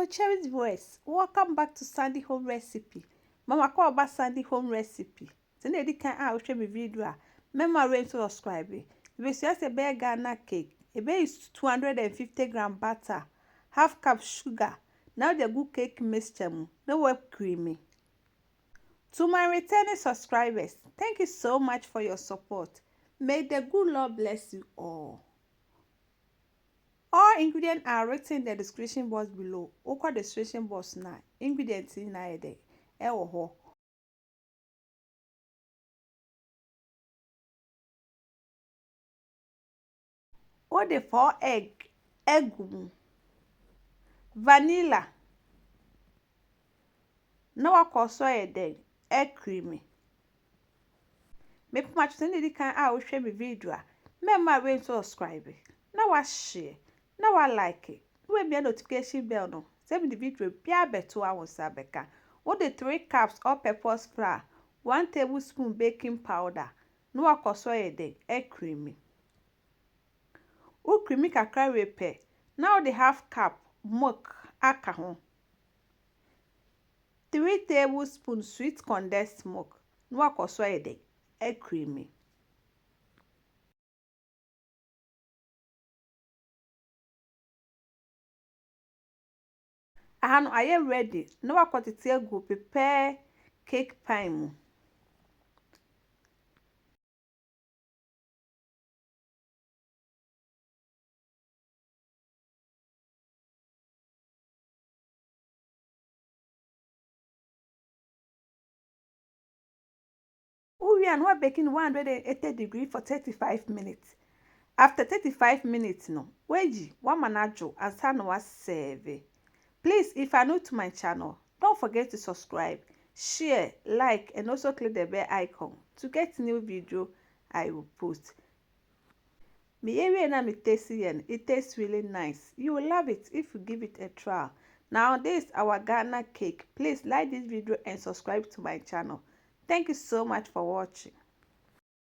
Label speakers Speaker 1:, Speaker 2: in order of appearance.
Speaker 1: Hello cherished viewers, welcome back to Sandy Home Recipe. Mama call about Sandy Home Recipe. Today you can watch my video. Remember to subscribe. If you see a bear Ghana cake, a bear is 250 gram butter, half cup sugar. Now the good cake mixture, no whipped creamy. To my returning subscribers, thank you so much for your support. May the good Lord bless you all. All ingredients are written in the description box below. Oko description box na ingredients in na ede e wo ho. O de 4 egg vanilla. Na wakoso ede egg creamy. Me puma chute ndi kan a wo hwe me video a. Remember when to subscribe. Na wa share. Na wa like. We be notification bell no. Say me the video bia beto a won sabeka. O de 3 cups all-purpose flour, 1 tablespoon baking powder. Na wakoso ede egg creamy. O creamy kakra repair. Now the half cup milk aka ho. 3 tablespoons sweet condensed milk. Na wakoso ede egg creamy. Ahano aye ready. Na wakotete egu prepare cake pan mu. We are baking 180 degrees for 35 minutes. After 35 minutes, no, weji, one manajo, and sana was serve. Please, if you are new to my channel, don't forget to subscribe, share, like, and also click the bell icon to get new video I will post. Me area na me tasty and it tastes really nice. You will love it if you give it a try. Now this is our Ghana cake. Please like this video and subscribe to my channel. Thank you so much for watching.